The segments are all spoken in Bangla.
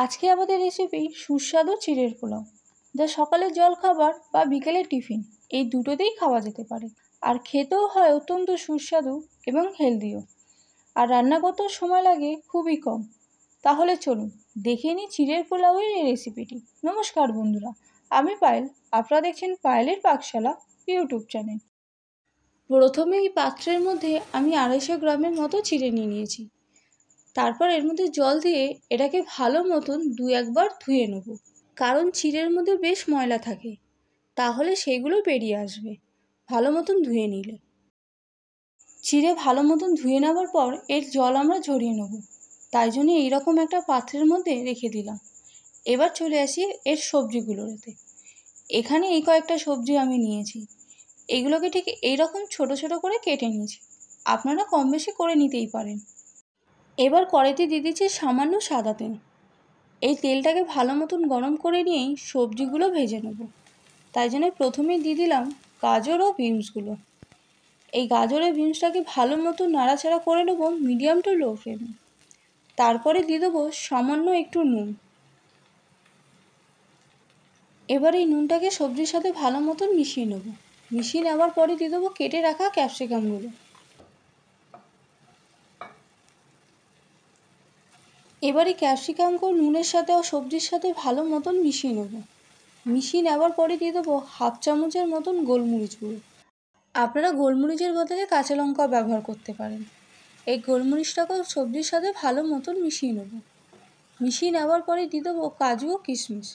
আজকে আমাদের রেসিপি সুস্বাদু চিড়ের পোলাও, যা সকালের জলখাবার বা বিকেলের টিফিন এই দুটোতেই খাওয়া যেতে পারে। আর খেতেও হয় অত্যন্ত সুস্বাদু এবং হেলদিও। আর রান্না করতেও সময় লাগে খুবই কম। তাহলে চলুন দেখে নিই চিড়ের পোলাওয়ের এই রেসিপিটি। নমস্কার বন্ধুরা, আমি পায়েল। আপনারা দেখছেন পায়েলের পাকশালা ইউটিউব চ্যানেল। প্রথমে এই পাত্রের মধ্যে আমি 250 গ্রামের মতো চিড়ে নিয়ে নিয়েছি। তারপর এর মধ্যে জল দিয়ে এটাকে ভালো মতন 2-1 বার ধুয়ে নেব, কারণ চিড়ের মধ্যে বেশ ময়লা থাকে, তাহলে সেগুলো বেরিয়ে আসবে ভালো মতন ধুয়ে নিলে। চিড়ে ভালো মতন ধুয়ে নেওয়ার পর এর জল আমরা ঝরিয়ে নেব, তাই জন্য এইরকম একটা পাত্রের মধ্যে রেখে দিলাম। এবার চলে আসি এর সবজিগুলোতে। এখানে এই কয়েকটা সবজি আমি নিয়েছি, এগুলোকে ঠিক এইরকম ছোট ছোট করে কেটে নিয়েছি। আপনারা কম বেশি করে নিতেই পারেন। এবার কড়াইতে দিয়ে দিচ্ছি সামান্য সাদা তেল। এই তেলটাকে ভালো মতন গরম করে নিয়েই সবজিগুলো ভেজে নেব। তাই জন্য প্রথমেই দিয়ে দিলাম গাজর ও বিনসগুলো। এই গাজর ও বিনসটাকে ভালো মতো নাড়াচাড়া করে নেব মিডিয়াম টু লো ফ্লেমে। তারপরে দিয়ে দেবো সামান্য একটু নুন। এবার এই নুনটাকে সবজির সাথে ভালো মতন মিশিয়ে নেব। মিশিয়ে নেওয়ার পরে দিয়ে দেবো কেটে রাখা ক্যাপসিকামগুলো। এবার এই ক্যাপসিকামগুলো নুনের সাথে ও সবজির সাথে ভালো মতন মিশিয়ে নেব। মিশিয়ে নেওয়ার পরে দিয়ে দেবো 1/2 চামচের মতন গোলমরিচ গুঁড়ো। আপনারা গোলমরিচের বদলে কাঁচা লঙ্কাও ব্যবহার করতে পারেন। এই গোলমরিচটাকেও সবজির সাথে ভালো মতন মিশিয়ে নেব। মিশিয়ে নেওয়ার পরে দিয়ে দেবো কাজু ও কিশমিশ।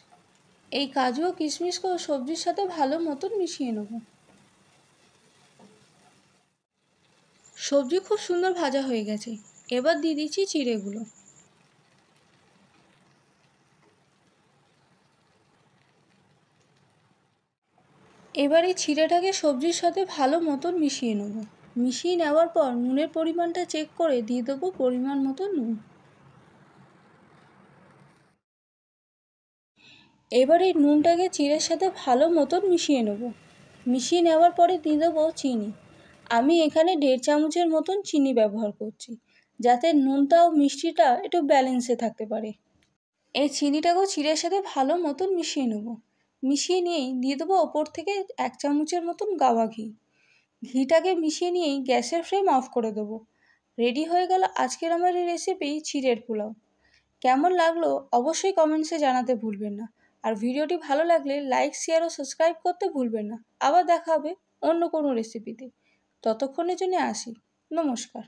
এই কাজু ও কিশমিশকেও সবজির সাথে ভালো মতন মিশিয়ে নেব। সবজি খুব সুন্দর ভাজা হয়ে গেছে। এবার দিয়ে দিচ্ছি চিড়েগুলো। এবার এই চিড়েটাকে সবজির সাথে ভালো মতন মিশিয়ে নেব। মিশিয়ে নেওয়ার পর নুনের পরিমাণটা চেক করে দিয়ে দেবো পরিমাণ মতো নুন। এবার এই নুনটাকে চিড়ের সাথে ভালো মতন মিশিয়ে নেব। মিশিয়ে নেওয়ার পরে দিয়ে দেবো চিনি। আমি এখানে 1.5 চামচের মতন চিনি ব্যবহার করছি, যাতে নুনটা ও মিষ্টিটা একটু ব্যালেন্সে থাকতে পারে। এই চিনিটাকেও চিড়ের সাথে ভালো মতন মিশিয়ে নেব। মিশিয়ে নিয়েই দিয়ে দেবো ওপর থেকে 1 চামচের মতন গাওয়া ঘি। ঘিটাকে মিশিয়ে নিয়েই গ্যাসের ফ্লেম অফ করে দেবো। রেডি হয়ে গেল আজকের আমার এই রেসিপি চিড়ের পোলাও। কেমন লাগলো অবশ্যই কমেন্টসে জানাতে ভুলবেন না। আর ভিডিওটি ভালো লাগলে লাইক, শেয়ার ও সাবস্ক্রাইব করতে ভুলবেন না। আবার দেখা হবে অন্য কোনো রেসিপিতে। ততক্ষণের জন্য আসি। নমস্কার।